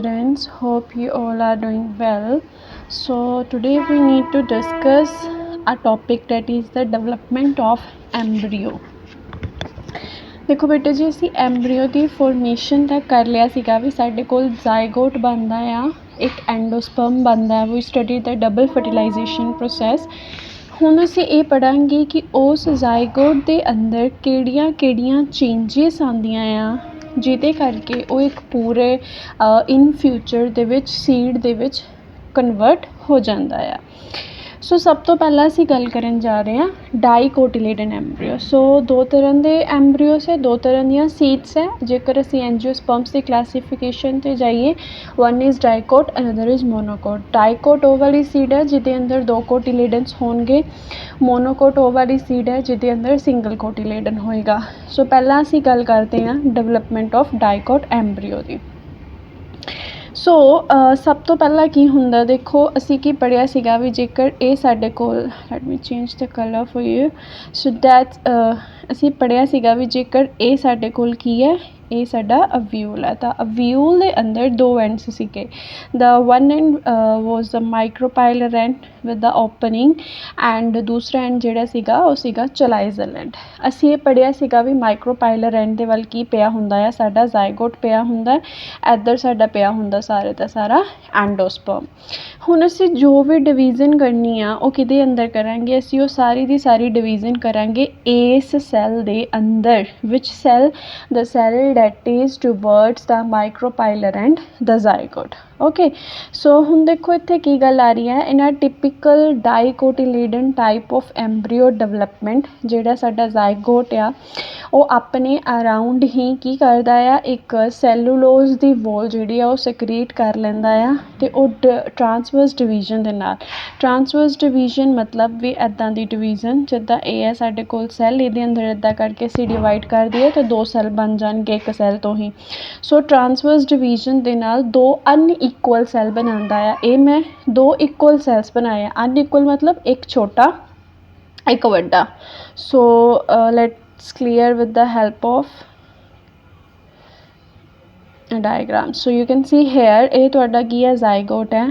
students, hope you all are doing well. So today we need to discuss a topic that is the development of embryo. देखो बेटे जी ਅਸੀਂ ਐਮਬਰੀਓ ਦੀ formation ਤਾਂ ਕਰ ਲਿਆ ਸੀਗਾ ਵੀ ਸਾਡੇ ਕੋਲ ਜ਼ਾਈਗੋਟ ਬਣਦਾ ਆ, ਇੱਕ ਐਂਡੋਸਪਰਮ ਬਣਦਾ ਹੈ। ਵੀ ਸਟੱਡੀ ਦਾ ਡਬਲ ਫਰਟੀਲਾਈਜੇਸ਼ਨ ਪ੍ਰੋਸੈਸ। ਹੁਣ ਅਸੀਂ ਇਹ ਪੜ੍ਹਾਂਗੇ ਕਿ ਉਸ ਜ਼ਾਈਗੋਟ ਦੇ ਅੰਦਰ ਕਿਹੜੀਆਂ ਚੇਂਜਿਸ ਆਉਂਦੀਆਂ ਆ ਜਿਹਦੇ ਕਰਕੇ ਉਹ ਇੱਕ ਪੂਰੇ ਇਨ ਫਿਊਚਰ ਦੇ ਵਿੱਚ ਸੀਡ ਦੇ ਵਿੱਚ ਕਨਵਰਟ ਹੋ ਜਾਂਦਾ ਆ। ਸੋ ਸਭ ਤੋਂ ਪਹਿਲਾਂ ਅਸੀਂ ਗੱਲ ਕਰਨ ਜਾ ਰਹੇ ਹਾਂ ਡਾਈਕੋਟਿਲੇਡਨ ਐਮਬਰੀਓ। ਸੋ ਦੋ ਤਰ੍ਹਾਂ ਦੇ ਐਮਬਰੀਓਸ ਹੈ, ਦੋ ਤਰ੍ਹਾਂ ਦੀਆਂ ਸੀਡਸ ਹੈ। ਜੇਕਰ ਅਸੀਂ ਐਂਜੀਓਸਪਰਮਸ ਦੀ ਕਲਾਸੀਫਿਕੇਸ਼ਨ 'ਤੇ ਜਾਈਏ, ਵਨ ਇਜ਼ ਡਾਈਕੋਟ, ਅਨਦਰ ਇਜ਼ ਮੋਨੋਕੋਟ। ਡਾਈਕੋਟ ਉਹ ਵਾਲੀ ਸੀਡ ਹੈ ਜਿਹਦੇ ਅੰਦਰ ਦੋ ਕੋਟਿਲੇਡਨਸ ਹੋਣਗੇ। ਮੋਨੋਕੋਟ ਉਹ ਵਾਲੀ ਸੀਡ ਹੈ ਜਿਹਦੇ ਅੰਦਰ ਸਿੰਗਲ ਕੋਟਿਲੇਡਨ ਹੋਏਗਾ। ਸੋ ਪਹਿਲਾਂ ਅਸੀਂ ਗੱਲ ਕਰਦੇ ਹਾਂ ਡਿਵੈਲਪਮੈਂਟ ਆਫ ਡਾਈਕੋਟ ਐਮਬਰੀਓ ਦੀ। ਸੋ ਸਭ ਤੋਂ ਪਹਿਲਾਂ ਕੀ ਹੁੰਦਾ, ਦੇਖੋ ਅਸੀਂ ਕੀ ਪੜ੍ਹਿਆ ਸੀਗਾ ਵੀ ਜੇਕਰ ਇਹ ਸਾਡੇ ਕੋਲ, let me change the colour for you, so that ਅਸੀਂ ਪੜ੍ਹਿਆ ਸੀਗਾ ਵੀ ਜੇਕਰ ਇਹ ਸਾਡੇ ਕੋਲ ਕੀ ਹੈ, ਇਹ ਸਾਡਾ ਅਵਿਊਲ ਹੈ। ਤਾਂ ਅਵਿਊਲ ਦੇ ਅੰਦਰ ਦੋ ਐਂਡਸ ਸੀਗੇ। The one end was the micropylar end with the opening, and ਦੂਸਰਾ ਐਂਡ ਜਿਹੜਾ ਸੀਗਾ ਉਹ ਸੀਗਾ ਚਲਾਈਜ਼ਲ ਐਂਡ। ਅਸੀਂ ਇਹ ਪੜ੍ਹਿਆ ਸੀਗਾ ਵੀ ਮਾਈਕਰੋਪਾਈਲਰ ਐਂਡ ਦੇ ਵੱਲ ਕੀ ਪਿਆ ਹੁੰਦਾ ਆ, ਸਾਡਾ ਜ਼ਾਈਗੋਟ ਪਿਆ ਹੁੰਦਾ, ਇੱਧਰ ਸਾਡਾ ਪਿਆ ਹੁੰਦਾ ਸਾਰੇ ਦਾ ਸਾਰਾ ਐਂਡੋਸਪਰਮ। ਹੁਣ ਅਸੀਂ ਜੋ ਵੀ ਡਿਵੀਜ਼ਨ ਕਰਨੀ ਆ ਉਹ ਕਿਹਦੇ ਅੰਦਰ ਕਰਾਂਗੇ, ਅਸੀਂ ਉਹ ਸਾਰੀ ਦੀ ਸਾਰੀ ਡਿਵੀਜ਼ਨ ਕਰਾਂਗੇ ਇਸ ਸੈੱਲ ਦੇ ਅੰਦਰ। Which cell? The cell that is towards the micropylar and the zygote. Okay, so ਹੁਣ ਦੇਖੋ ਇੱਥੇ ਕੀ ਗੱਲ ਆ ਰਹੀ ਹੈ, in a typical dicotyledon type of embryo development ਜਿਹੜਾ ਸਾਡਾ ਜ਼ਾਈਗੋਟ ਆ ਉਹ ਆਪਣੇ ਅਰਾਊਂਡ ਹੀ ਕੀ ਕਰਦਾ ਆ, ਇੱਕ ਸੈਲੂਲੋਜ਼ ਦੀ ਵੋਲ ਜਿਹੜੀ ਆ ਉਹ ਸਕਰੀਟ ਕਰ ਲੈਂਦਾ ਆ, ਅਤੇ ਉਹ ਟਰਾਂਸਵਰਸ ਡਿਵੀਜ਼ਨ ਦੇ ਨਾਲ। ਟਰਾਂਸਵਰਸ ਡਿਵੀਜ਼ਨ ਮਤਲਬ ਵੀ ਇੱਦਾਂ ਦੀ ਡਿਵੀਜ਼ਨ ਜਿੱਦਾਂ ਇਹ ਹੈ ਸਾਡੇ ਕੋਲ ਸੈੱਲ, ਇਹਦੇ ਅੰਦਰ ਇੱਦਾਂ ਕਰਕੇ ਅਸੀਂ ਡਿਵਾਈਡ ਕਰ ਦਈਏ ਤਾਂ ਦੋ ਸੈੱਲ ਬਣ ਜਾਣਗੇ ਇੱਕ ਸੈੱਲ ਤੋਂ ਹੀ। ਸੋ ਟਰਾਂਸਵਰਸ ਡਿਵੀਜ਼ਨ ਦੇ ਨਾਲ ਦੋ ਅਨਇਕੁਅਲ ਸੈੱਲ ਬਣਾਉਂਦਾ ਆ। ਇਹ ਮੈਂ ਦੋ ਇਕੁਅਲ ਸੈੱਲਸ ਬਣਾਏ ਆ। ਅਨਇਕੁਅਲ ਮਤਲਬ ਇੱਕ ਛੋਟਾ ਇੱਕ ਵੱਡਾ। So let's clear with the help of diagram. So you can see here, ਇਹ ਤੁਹਾਡਾ ਕੀ ਹੈ, ਜ਼ਾਈਗੋਟ ਹੈ।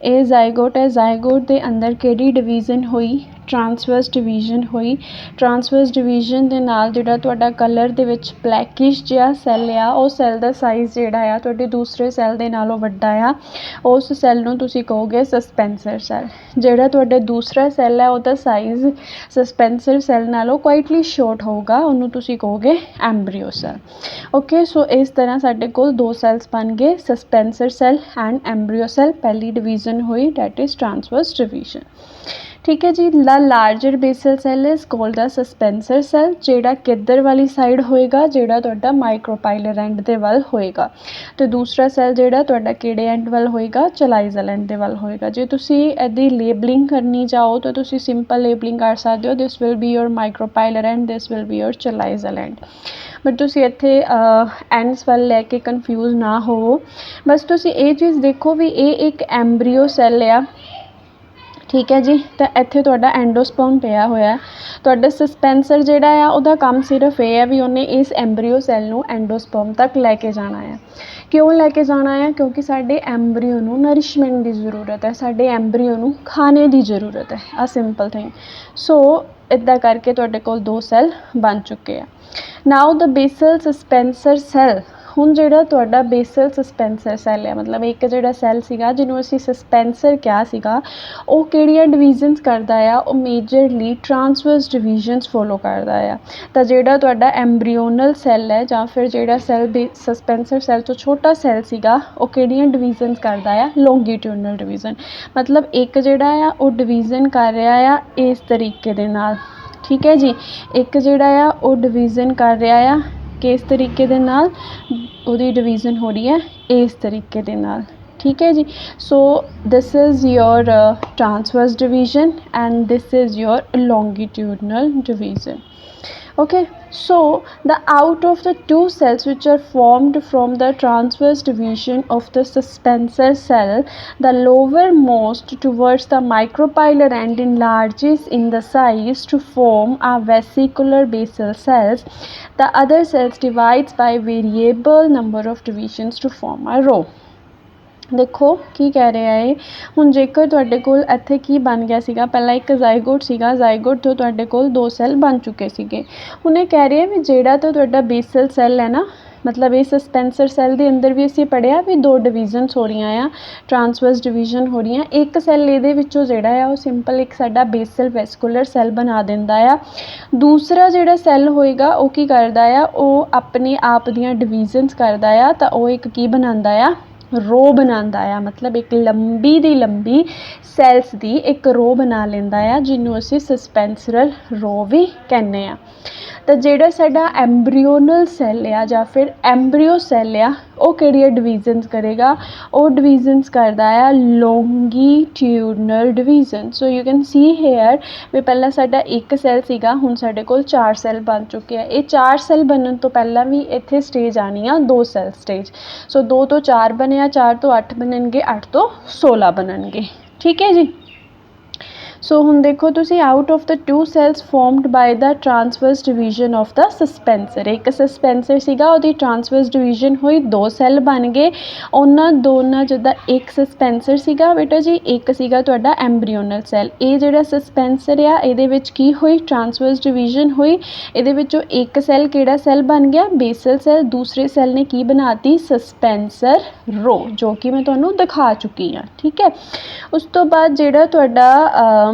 ਇਹ ਜ਼ਾਈਗੋਟ ਹੈ। ਜ਼ਾਈਗੋਟ ਦੇ ਅੰਦਰ ਕਿਹੜੀ ਡਿਵੀਜ਼ਨ ਹੋਈ, ਟਰਾਂਸਵਰਸ ਡਿਵੀਜ਼ਨ ਹੋਈ। ਟਰਾਂਸਵਰਸ ਡਿਵੀਜ਼ਨ ਦੇ ਨਾਲ ਜਿਹੜਾ ਤੁਹਾਡਾ ਕਲਰ ਦੇ ਵਿੱਚ ਬਲੈਕਿਸ਼ ਜਿਹਾ ਸੈੱਲ ਆ, ਉਹ ਸੈੱਲ ਦਾ ਸਾਈਜ਼ ਜਿਹੜਾ ਆ ਤੁਹਾਡੇ ਦੂਸਰੇ ਸੈੱਲ ਦੇ ਨਾਲੋਂ ਵੱਡਾ ਆ। ਉਸ ਸੈੱਲ ਨੂੰ ਤੁਸੀਂ ਕਹੋਗੇ ਸਸਪੈਂਸਰ ਸੈੱਲ। ਜਿਹੜਾ ਤੁਹਾਡਾ ਦੂਸਰਾ ਸੈੱਲ ਹੈ ਉਹਦਾ ਸਾਈਜ਼ ਸਸਪੈਂਸਰ ਸੈੱਲ ਨਾਲੋਂ ਕੁਆਇਟਲੀ ਸ਼ੋਰਟ ਹੋਊਗਾ, ਉਹਨੂੰ ਤੁਸੀਂ ਕਹੋਗੇ ਐਮਬਰੀਓ ਸੈੱਲ। ਓਕੇ, ਸੋ ਇਸ ਤਰ੍ਹਾਂ ਸਾਡੇ ਕੋਲ ਦੋ ਸੈੱਲਸ ਬਣ ਗਏ, suspensor cell and embryo cell. ਪਹਿਲੀ ਡਿਵੀਜ਼ਨ ਹੋਈ ਡੈਟ ਇਜ਼ ਟਰਾਂਸਵਰਸ ਡਿਵੀਜ਼ਨ। ਠੀਕ ਹੈ ਜੀ। The larger basal cell is called the suspensor cell, ਜਿਹੜਾ ਕਿੱਧਰ ਵਾਲੀ ਸਾਈਡ ਹੋਏਗਾ, ਜਿਹੜਾ ਤੁਹਾਡਾ ਮਾਈਕਰੋਪਾਈਲਰ ਐਂਡ ਦੇ ਵੱਲ ਹੋਏਗਾ। ਅਤੇ ਦੂਸਰਾ ਸੈੱਲ ਜਿਹੜਾ ਤੁਹਾਡਾ ਕਿਹੜੇ ਐਂਡ ਵੱਲ ਹੋਏਗਾ, ਚਲਾਈਜ਼ਲ ਐਂਡ ਦੇ ਵੱਲ ਹੋਏਗਾ। ਜੇ ਤੁਸੀਂ ਇਹਦੀ ਲੇਬਲਿੰਗ ਕਰਨੀ ਚਾਹੋ ਤਾਂ ਤੁਸੀਂ ਸਿੰਪਲ ਲੇਬਲਿੰਗ ਕਰ ਸਕਦੇ ਹੋ, this will be your micropylar end, this will be your chalazal end. But ਤੁਸੀਂ ਇੱਥੇ ਐਂਡਸ ਵੱਲ ਲੈ ਕੇ ਕਨਫਿਊਜ਼ ਨਾ ਹੋਵੋ। ਬਸ ਤੁਸੀਂ ਇਹ ਚੀਜ਼ ਦੇਖੋ ਵੀ ਇਹ ਇੱਕ ਐਮਬਰੀਓ ਸੈੱਲ ਆ, ਠੀਕ ਹੈ ਜੀ। ਤਾਂ ਇੱਥੇ ਤੁਹਾਡਾ ਐਂਡੋਸਪਰਮ ਪਿਆ ਹੋਇਆ। ਤੁਹਾਡਾ ਸਸਪੈਂਸਰ ਜਿਹੜਾ ਆ ਉਹਦਾ ਕੰਮ ਸਿਰਫ ਇਹ ਹੈ ਵੀ ਉਹਨੇ ਇਸ ਐਮਬਰੀਓ ਸੈੱਲ ਨੂੰ ਐਂਡੋਸਪਰਮ ਤੱਕ ਲੈ ਕੇ ਜਾਣਾ ਆ। ਕਿਉਂ ਲੈ ਕੇ ਜਾਣਾ ਆ? ਕਿਉਂਕਿ ਸਾਡੇ ਐਮਬਰੀਓ ਨੂੰ ਨਰਿਸ਼ਮੈਂਟ ਦੀ ਜ਼ਰੂਰਤ ਹੈ, ਸਾਡੇ ਐਮਬਰੀਓ ਨੂੰ ਖਾਣੇ ਦੀ ਜ਼ਰੂਰਤ ਹੈ। ਆ ਸਿੰਪਲ ਥਿੰਗ। ਸੋ ਇੱਦਾਂ ਕਰਕੇ ਤੁਹਾਡੇ ਕੋਲ ਦੋ ਸੈੱਲ ਬਣ ਚੁੱਕੇ ਆ। ਨਾਓ ਦ ਬੇਸਲ ਸਸਪੈਂਸਰ ਸੈੱਲ। ਹੁਣ ਜਿਹੜਾ ਤੁਹਾਡਾ ਬੇਸਲ ਸਸਪੈਂਸਰ ਸੈੱਲ ਹੈ, ਮਤਲਬ ਇੱਕ ਜਿਹੜਾ ਸੈੱਲ ਸੀਗਾ ਜਿਹਨੂੰ ਅਸੀਂ ਸਸਪੈਂਸਰ ਕਿਹਾ ਸੀਗਾ, ਉਹ ਕਿਹੜੀਆਂ ਡਿਵੀਜ਼ਨਸ ਕਰਦਾ ਆ, ਉਹ ਮੇਜਰਲੀ ਟਰਾਂਸਵਰਸ ਡਿਵੀਜ਼ਨਸ ਫੋਲੋ ਕਰਦਾ ਆ। ਤਾਂ ਜਿਹੜਾ ਤੁਹਾਡਾ ਐਮਬਰੀਓਨਲ ਸੈੱਲ ਹੈ ਜਾਂ ਫਿਰ ਜਿਹੜਾ ਸੈੱਲ ਸਸਪੈਂਸਰ ਸੈੱਲ ਤੋਂ ਛੋਟਾ ਸੈੱਲ ਸੀਗਾ, ਉਹ ਕਿਹੜੀਆਂ ਡਿਵੀਜ਼ਨਸ ਕਰਦਾ ਆ, ਲੌਂਗੀਟਿਊਡਨਲ ਡਿਵੀਜ਼ਨ। ਮਤਲਬ ਇੱਕ ਜਿਹੜਾ ਆ ਉਹ ਡਿਵੀਜ਼ਨ ਕਰ ਰਿਹਾ ਆ ਇਸ ਤਰੀਕੇ ਦੇ ਨਾਲ, ਠੀਕ ਹੈ ਜੀ। ਇੱਕ ਜਿਹੜਾ ਆ ਉਹ ਡਿਵੀਜ਼ਨ ਕਰ ਰਿਹਾ ਆ ਕਿਸ ਤਰੀਕੇ ਦੇ ਨਾਲ, ਉਹਦੀ ਡਿਵੀਜ਼ਨ ਹੋ ਰਹੀ ਹੈ ਇਸ ਤਰੀਕੇ ਦੇ ਨਾਲ, ਠੀਕ ਹੈ ਜੀ। So this is your transverse division and this is your longitudinal division. Okay, so the out of the two cells which are formed from the transverse division of the suspensor cell, the lowermost towards the micropylar end enlarges in the size to form a vesicular basal cells. The other cells divides by variable number of divisions to form a row. देखो की कह रहा है हुण जेकर तुहाडे कोल इत्थे की बन गया सीगा पहला एक जाइगोट सीगा जाइगोट तो तुहाडे कोल 2 सैल बन चुके सीगे हुण ये कह रहे हैं भी जेड़ा तो तुहाडा बेसल सैल है ना मतलब ये सस्पेंसर सैल दे अंदर भी असीं पढ़िया भी 2 डिवीजनस हो रही आ ट्रांसवर्स डिवीजन हो रही एक सैल इहदे विचों जेड़ा आ वो सिंपल एक साडा बेसल वैस्कुलर सैल बना दिंदा आ दूसरा जेड़ा सैल होएगा वो की करदा आ वो अपने आप दियां डिवीजनस करदा आ तां वो एक की बनांदा आ रो बनांदा आ मतलब एक लंबी दी लंबी सैल्स दी एक रो बना लेंदा आ जिन्हों असीं सस्पेंसरल रो भी कहने आ तो जेड़ा साडा एंब्रियोनल सैल आ जां फिर एंब्रियो सैल आ वो किहड़ियां डिवीजनस करेगा वो डिवीजनस करदा आ longitudinal division so you can see here भी पहला साडा एक सैल सीगा हुण साडे कोल 4 सैल बन चुके हैं ये 4 सैल बनन तो पहला भी इत्थे स्टेज आनी आ 2 सैल स्टेज सो 2 तो 4 बने 4 तो 8 बननगे 8 तो 16 बननगे ठीक है जी सो हुण देखो तुसी out of the 2 cells formed by the transverse division of the suspensor एक सस्पेंसर सीगा ओहदी ट्रांसवर्स डिवीजन हुई 2 सैल बन गए उन्हां दोनां जिद्दां एक सस्पेंसर सीगा बेटा जी एक सीगा तुहाडा एंब्रियोनल सैल ये जिहड़ा सस्पेंसर आ इहदे विच की हुई ट्रांसवर्स डिवीजन हुई इहदे विचों एक सैल किहड़ा सैल बन गया बेसल सैल दूसरे सैल ने की बनाती सस्पेंसर रो जो कि मैं तुहानूं दिखा चुकी हाँ ठीक है उस तो बाद जिहड़ा तुहाडा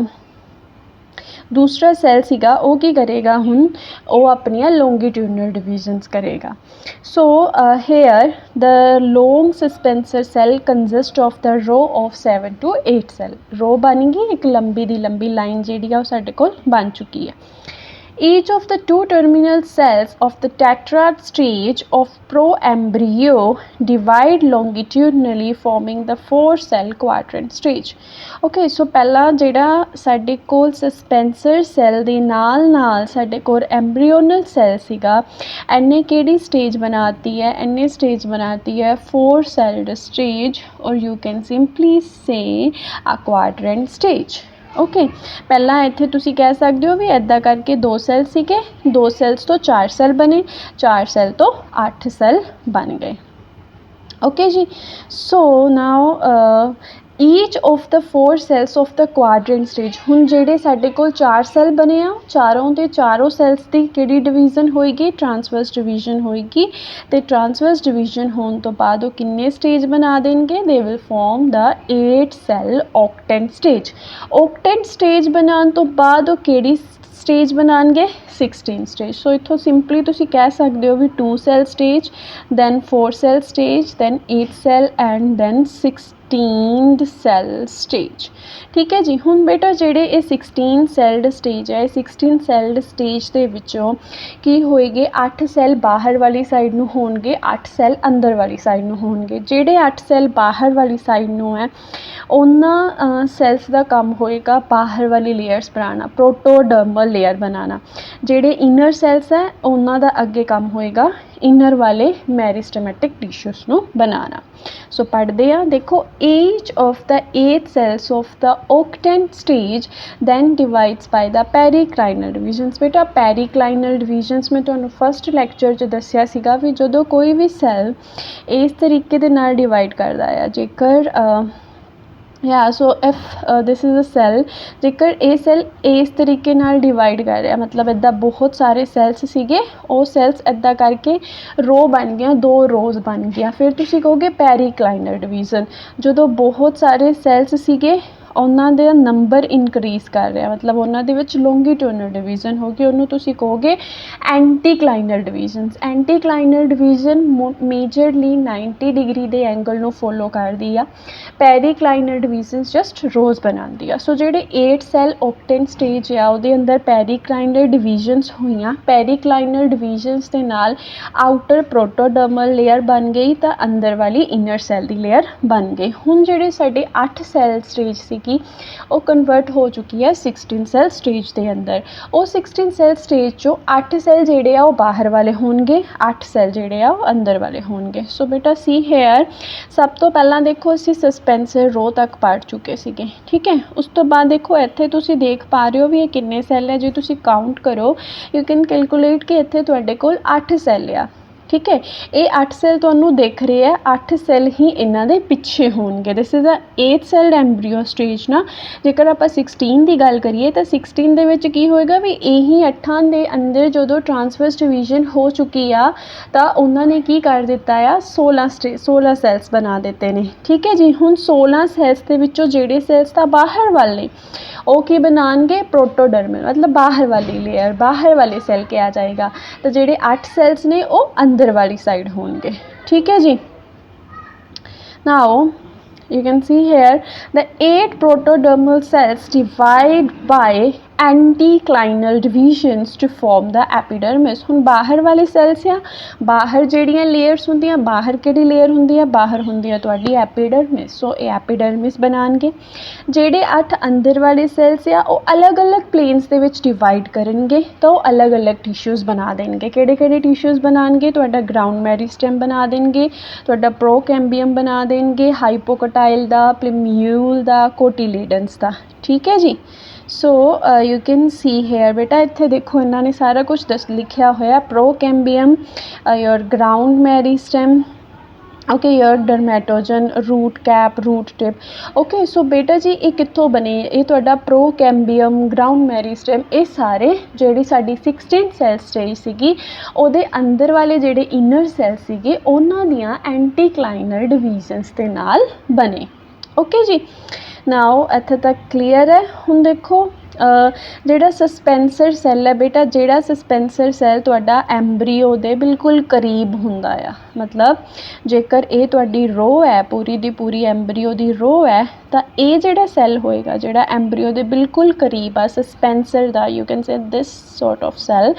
दूसरा सैल सीगा वो की करेगा हुण वो अपनियां लॉन्गिट्यूडनल डिवीजनस करेगा so here the long suspensor cell consist of the row of 7 to 8 cell row बन गई एक लंबी दी लंबी लाइन जिहड़ी आ वो साडे कोल बन चुकी है Each of the 2 terminal cells of the tetrad stage of proembryo divide longitudinally forming the 4 cell quadrant stage. Okay, so पहला जेड़ा साडे कोल सस्पेंसर सैल दे नाल साडे कोल एम्ब्रियोनल सैल सीगा इन्ने केड़ी स्टेज बनाती है इन्ने स्टेज बनाती है 4 celled stage और you can simply say a quadrant stage. Okay पहला इत्थे तुसी कह सकते हो भी इदा करके 2 सैल सीगे 2 सैल्स तो 4 सैल बने 4 सैल तो 8 सैल बन गए ओके जी so now each of the 4 cells of the quadrant stage हुण जेडे साडे कोल 4 सैल बने आ चारों के चारों सैल्स की किहड़ी डिवीजन होएगी ट्रांसवर्स डिवीजन होएगी ते ट्रांसवर्स डिवीजन होने तो बाद वो किन्ने स्टेज बना देंगे they will form the 8 cell octant stage बनाने तो बाद वो किहड़ी स्टेज बनाएंगे 16 स्टेज सो इत्थों सिंपली तुसी कह सकते हो भी 2 cell stage then 4 cell stage then 8 cell and then 16 cell stage ठीक है जी हुण बेटा जेडे ये 16 सैल्ड स्टेज है 16 सैल्ड स्टेज दे विचों की होएगी 8 सैल बाहर वाली साइड नूं होणगे 8 सैल अंदर वाली साइड नूं होणगे जेडे 8 सैल बाहर वाली साइड नूं है उन्हां सैल्स का काम होएगा बाहर वाली लेयर्स बनाना प्रोटोडर्मल लेयर बनाना जेडे इनर सैल्स है उन्हां दा अगे काम होएगा इनर वाले मेरिस्टेमेटिक टिश्यूज़ नूं बनाना सो पढ़ते हैं देखो each of the 8 cells of the octant stage then divides by the periclinal divisions बेटा पेरिक्लाइनल डिवीजनस में तुहानूं फस्ट लैक्चर च दस्सिया सीगा भी जदों कोई भी सैल इस तरीके दे नाल डिवाइड करदा है जेकर so if this is a cell जेकर ये सैल इस तरीके नाल डिवाइड कर रहा मतलब इदा बहुत सारे सैल्स सीगे वो सैल्स इदा करके रो बन गया 2 रोज बन गया फिर तुसी कहोगे पेरिक्लाइनल डिवीजन जो बहुत सारे सैल्स सीगे उन्हां दे नंबर इनक्रीज कर रहा मतलब उन्हां दे विच लॉन्गिट्यूडनल डिवीजन हो गई उन्होंने तुसी कहोगे एंटीक्लाइनल डिवीजन मेजरली 90 डिग्री दे एंगल नूं फॉलो करदी आ पेरिक्लाइनल डिवीजन जस्ट रोज बनाती है सो जेडे 8 सैल ऑक्टेंट स्टेज आ उहदे अंदर पेरिक्लाइनल डिवीजनस हुई पेरिक्लाइनल डिवीजनस दे नाल आउटर प्रोटोडर्मल लेयर बन गई तो अंदर वाली इनर सैल दी लेयर बन गई हुण जेडे साडे 8 सैल स्टेज सीगी वो कन्वर्ट हो चुकी है 16 सैल स्टेज के अंदर वो 16 सैल स्टेज चो 8 सैल जेडे आ वो बाहर वाले होणगे 8 सैल जेडे आ वो अंदर वाले होणगे सो बेटा सी हेयर सब तो पहला देखो असीं सस्पेंसर रो तक पढ़ चुके सीगे ठीक है उस तो बाद देखो इत्थे तुसीं देख पा रहे हो भी ये किन्ने सैल है जो तुसीं काउंट करो यू कैन कैलकुलेट कि इत्थे तुहाडे कोल 8 सैल आ ठीक है। ये 8 सैल तुहानूं दिख रहे हैं, 8 सैल ही इन्हां दे पिछे होणगे। दिस इज़ अ 8 सैल्ड एम्ब्रीओ स्टेज ना। जेकर आपां 16 की गल करिए तो 16 दे विच की होएगा भी यही 8 दे अंदर जदों ट्रांसवर्स डिवीजन हो चुकी आ तो उन्होंने की कर दिता आ 16 सैल्स बना दिते ने। ठीक है जी। हुण 16 सैल्स दे विचों जिहड़े सैल्स तां बाहर वाले वो की बनाएंगे प्रोटोडर्मल, मतलब बाहर वाली लेयर, बाहर वाले सैल क्या जाएगा। तो जिहड़े 8 सैल्स ने वो अंदर वाली साइड होंगे। ठीक है जी। Now you can see here the 8 protodermal cells divide by anticlinal divisions to form the epidermis। हुण बाहर वाले सैल्स आ, बाहर जिहड़ियां लेयर्स हुंदियां, बाहर किहड़ी लेयर हुंदी है, बाहर हुंदी है तुहाडी एपिडर्मिस। सो ये एपिडर्मिस बनाणगे। जिहड़े 8 अंदर वाले सैल्स आ वो अलग अलग प्लेन्स दे विच डिवाइड करनगे तो अलग अलग टिश्यूज़ बना देणगे। किहड़े किहड़े टिश्यूज़ बनाणगे, तुहाडा ग्राउंड मेरिस्टेम बना देणगे, तुहाडा प्रोकैम्बियम बना देणगे, हाइपोकटाइल दा, प्लूम्यूल दा, कोटिलीडन्स दा। ठीक है जी। So you can see here बेटा इत्थे देखो इन्होंने सारा कुछ लिखा होया, procambium, your ground meristem, okay, your dermatogen, root cap, root tip. Okay so बेटा जी ये कित्थों बने, ये तुहाडा प्रोकैम्बियम, ग्राउंड मेरिस्टेम, ये सारे जिहड़ी साडी 16 सैल स्टेज सीगी उहदे अंदर वाले जिहड़े इनर सैल सीगे उन्हां दियां एंटीक्लाइनल डिवीजन्स दे नाल बने। ओके जी। नाउ इत्थे तक क्लीयर है। हुण देखो जिहड़ा सस्पेंसर सैल है बेटा, जिहड़ा सस्पेंसर सैल तुहाडा एम्ब्रीओ दे बिल्कुल करीब हुंदा आ, मतलब जेकर ये तुहाडी रो है पूरी दी पूरी एम्ब्रीओ दी रो है तो ये जिहड़ा सैल होएगा जिहड़ा एम्ब्रीओ दे बिल्कुल करीब आ सस्पेंसर दा, you can say this sort of cell,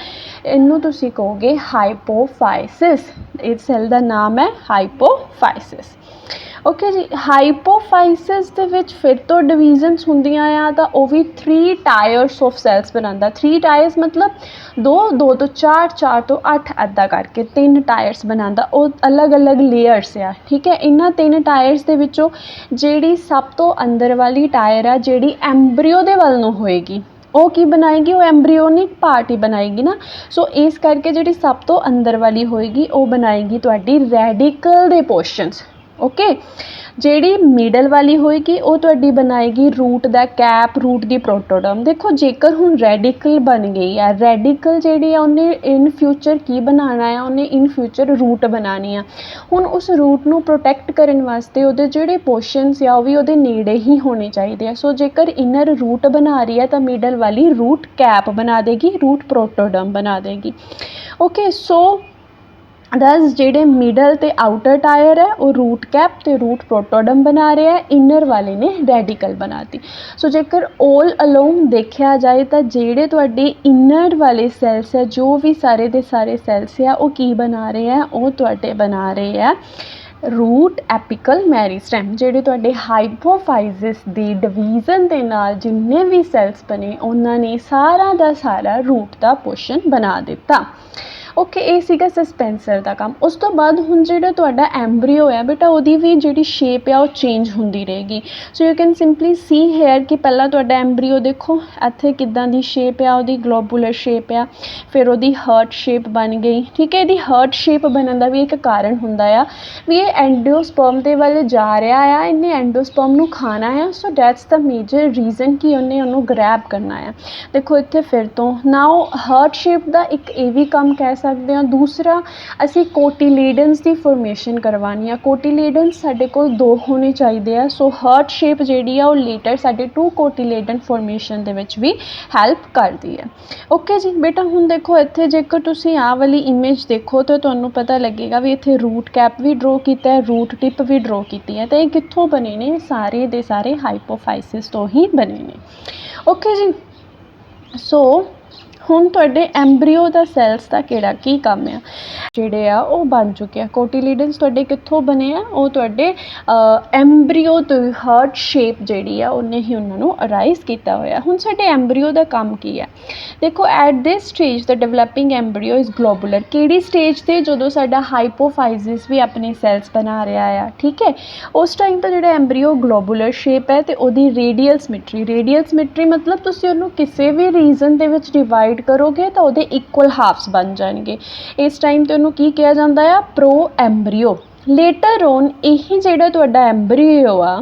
इनू तुसीं कहोगे हाइपोफाइसिस। इस सैल दा नाम है हाइपोफाइसिस। ओके जी। हाइपोफाइसिस दे विच फिर तो डिवीजन्स हुंदियां आ तो वो भी 3 टायर्स ऑफ सैल्स बनांदा। 3 टायर्स मतलब 2 2 तो 4 4 तो 8 अद्धा करके 3 टायर्स बनांदा। वो अलग अलग लेयर्स आ। ठीक है। इन्हां 3 टायर्स दे विचों जिहड़ी सब तो अंदर वाली टायर आ जिहड़ी एम्ब्रीओ दे वल नूं होएगी वो की बनाएगी, वो एम्ब्रीओनिक पार्ट ही बनाएगी ना। सो इस करके जिहड़ी सब तो अंदर वाली होएगी वो बनाएगी तुहाडी रेडिकल दे पोर्शनस। ओके। जिहड़ी मिडल वाली होएगी वो तुहाडी बनाएगी रूट दा कैप, रूट दी प्रोटोडर्म। देखो जेकर हुण रेडिकल बन गई है, रेडिकल जिहड़ी है उन्हें इन फ्यूचर की बनाना है, उन्हें इन फ्यूचर रूट बनानी है। हुण उस रूट नूं प्रोटैक्ट करन वास्ते उहदे जिहड़े पोर्शनस आ वो भी उहदे नेड़े ही होने चाहिए है। सो जेकर इनर रूट बना रही है तो मिडल वाली रूट कैप बना देगी, रूट प्रोटोडर्म बना देगी। ओके सो दस जिहड़े मिडल ते आउटर टायर है वो रूट कैप ते रूट प्रोटोडम बना रहे हैं, इनर वाले ने रेडिकल बनाती। सो जेकर ऑल अलोंग देखा जाए तो जिहड़े तुहाडे इनर वाले सैल्स है जो भी सारे दे सारे सैल्स है वो की बना रहे हैं, वो तुहाडे बना रहे हैं रूट एपिकल मेरिस्टेम। जिहड़े तुहाडे हाइपोफाइसिस दी डिवीजन दे नाल जिन्ने भी सैल्स बने उन्होंने सारा दा सारा रूट दा पोर्शन बना दिता। ओके ये सीगा सस्पेंसर का काम। उस तो बाद हुण जिहड़ा तुहाडा एम्ब्रीओ है बेटा उहदी भी जिहड़ी शेप है वो चेंज होंदी रहेगी। So you can simply see here कि पहला तुहाडा एम्ब्रीओ देखो इत्थे किदां दी शेप है, उहदी ग्लोबुलर शेप है, फिर उहदी हर्ट शेप बन गई। ठीक है। इहदी हर्ट शेप बनन दा भी एक कारण हुंदा आ भी ये एंडोस्पर्म दे वल जा रहा है, इन्हें एंडोस्पर्म नूं खाना है। So that's the major reason कि उन्हें उन्होंने ग्रैब करना है। देखो इत्थे फिर तो नाउ हर्ट शेप का एक ये भी काम कह सकते हैं। दूसरा असी कोटिलीडन्स की फॉर्मेशन करवानी है। कोटिलीडन्स साडे कोल 2 होने चाहिए है। सो हर्ट शेप जिहड़ी है वो लेटर साडे 2 कोटिलीडन फॉर्मेशन दे विच भी हैल्प करती है। ओके जी बेटा हुण देखो इत्थे जेकर तुसीं आ वाली इमेज देखो तो तुहानूं पता लगेगा भी इत्थे रूट कैप भी ड्रॉ कीता है, रूट टिप भी ड्रॉ की है। तो ये कित्थों बने ने, सारे दे सारे हाइपोफाइसिस तो ही बने ने। ओके जी। सो हुण तुहाडे एम्ब्रीओ दा सैल्स दा किहड़ा की काम है जिहड़े आ वो बन चुके हैं। कोटिलीडन्स तुहाडे कित्थों बने आ, वो तुहाडे एम्ब्रीओ तो हर्ट शेप जिहड़ी आ उन्हें ही उन्हां नूं अराइज कीता होया। हुण साडे एम्ब्रीओ दा काम की है देखो at this stage the developing embryo is globular. किहड़ी स्टेज ते जदों साडा हाइपोफाइसिस भी अपने सैल्स बना रहा है। ठीक है। उस टाइम तो जिहड़ा एम्ब्रीओ ग्लोबुलर शेप है तो उहदी रेडियल सिमेट्री मतलब तुसीं उहनूं किसी भी रीजन दे विच डिवाइड डिवाइड करोगे तो ਉਹਦੇ इक्वल हाफ्स बन जाएंगे। इस टाइम ਤੇ ਉਹਨੂੰ ਕੀ ਕਿਹਾ ਜਾਂਦਾ ਆ, प्रो एम्ब्रियो। लेटर ऑन यही ਜਿਹੜਾ ਤੁਹਾਡਾ एम्ब्रियो आ,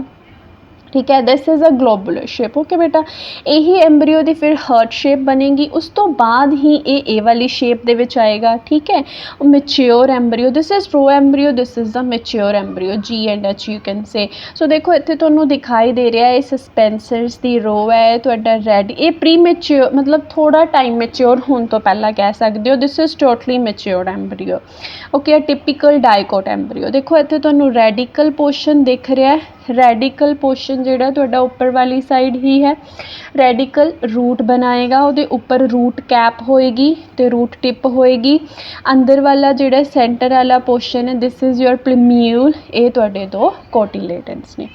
ठीक है, this is a globular shape. Okay बेटा, यही एम्ब्रियो की फिर हर्ट शेप बनेगी, उस तो बाद ही ये वाली शेप दे विच आएगा। ठीक है, mature embryo, this is pro embryo, this is the mature embryo, जी and H you can say. So देखो इत्थे तुहानूं दिखाई दे रहा है सस्पेंसर्स की रो है, तुहाडा रेड, ये प्री मैच्योर मतलब थोड़ा टाइम मैच्योर होने तो पहला कह सकते हो। This is totally mature embryo. Okay, typical dicot embryo. देखो इत्थे तुहानूं रेडिकल पोर्शन दिख रहा है, रेडिकल पोर्शन जिहड़ा तुहाडा उपर वाली साइड ही है। रेडिकल रूट बनाएगा, उहदे उपर रूट कैप होएगी ते रूट टिप होएगी। अंदर वाला जिहड़ा सेंटर वाला पोर्शन है, दिस इज़ योर प्लम्यूल, ये तुहाडे दो कोटिलेडन्स ने।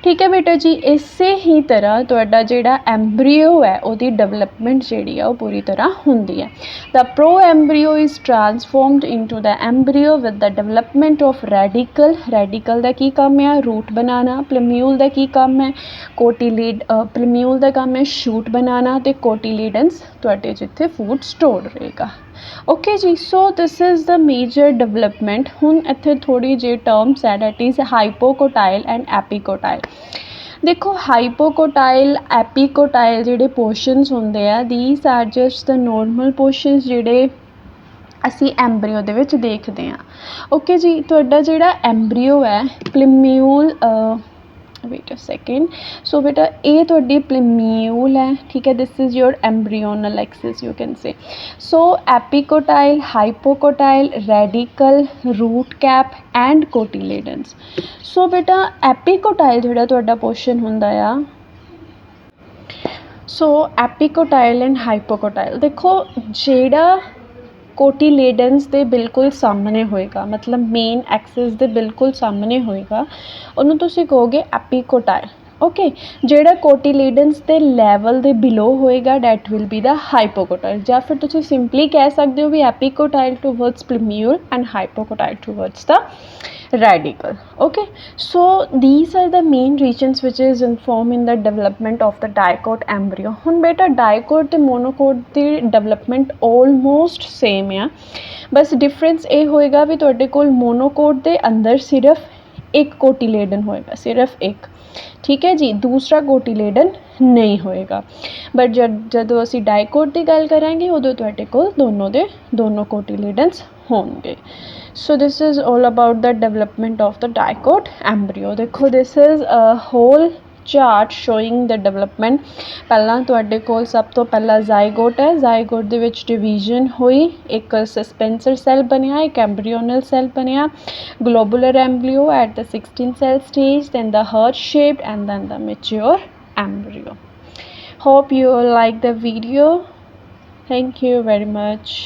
ठीक है बेटा जी, इसे ही तरह तुहाडा जिहड़ा एम्ब्रियो है उहदी डेवलपमेंट जिहड़ी है वो पूरी तरह हुंदी है। The pro embryo is ट्रांसफॉर्मड into the embryo with the development of radical. Radical का की काम है, रूट बनाना। प्लम्यूल का की काम है, कोटिलीड, प्लम्यूल का काम है शूट बनाना, तो कोटिलीडन्स तुहाडे जिथे फूड स्टोर रहेगा। ओके जी, so this is the major development. हुण इत्थे थोड़ी जी टर्म्स है, that is hypocotyl and epicotyl. देखो हाइपोकोटाइल एपीकोटाइल जिहड़े पोर्शनस होंदे आ, these are just the normal portions जिहड़े असी एम्ब्रियो दे विच देखते हैं। ओके जी, तुहाडा जिहड़ा एम्ब्रियो है, plumule, wait a second, so बेटा ये तुहाडी प्लम्यूल है। ठीक है, this is your embryonal axis you can say. So epicotyl, hypocotyl, radical, root cap and cotyledons. So बेटा एपीकोटाइल जिहड़ा तुहाडा पोर्शन हुंदा आ, सो एपीकोटाइल एंड हाइपोकोटाइल, देखो जिहड़ा कोटिलेडन्स के बिल्कुल सामने होएगा, मतलब मेन एक्सिस के बिल्कुल सामने होएगा, उन्होंने तुसीं कहोगे एपीकोटाइल। ओके, जिहड़ा कोटिलेडन्स के लैवल के बिलो होएगा, that will be the hypocotyl. या फिर तुसीं सिंपली कह सकते हो भी epicotyl towards plumule and hypocotyl towards the radical. Okay, so these are the main regions which is inform in the development of the dicot embryo. ਹੁਣ बेटा dicot ਤੇ monocot ਦੀ development almost same ਆ, बस difference ਇਹ ਹੋਏਗਾ ਵੀ ਤੁਹਾਡੇ ਕੋਲ monocot ਦੇ अंदर सिर्फ एक कोटिलेडन होएगा, सिर्फ एक। ठीक है जी, दूसरा कोटिलेडन नहीं होएगा। बट जदों असी डाइकोट की गल करांगे उदों तुहाडे कोल दोनों दे दोनों कोटिलेडन्स होंगे। So this is all about the development of the dicot embryo. देखो this is a whole chart showing the development. पहला तुहाडे कोल सब तो पहला जाइगोट है, जाइगोट दे विच डिवीजन हुई, एक सस्पेंसर सैल बनिया, एक एम्ब्रियोनल सैल बनिया, globular embryo at the 16 cell stage, then the heart shaped and then the mature embryo. Hope you like the video. Thank you very much.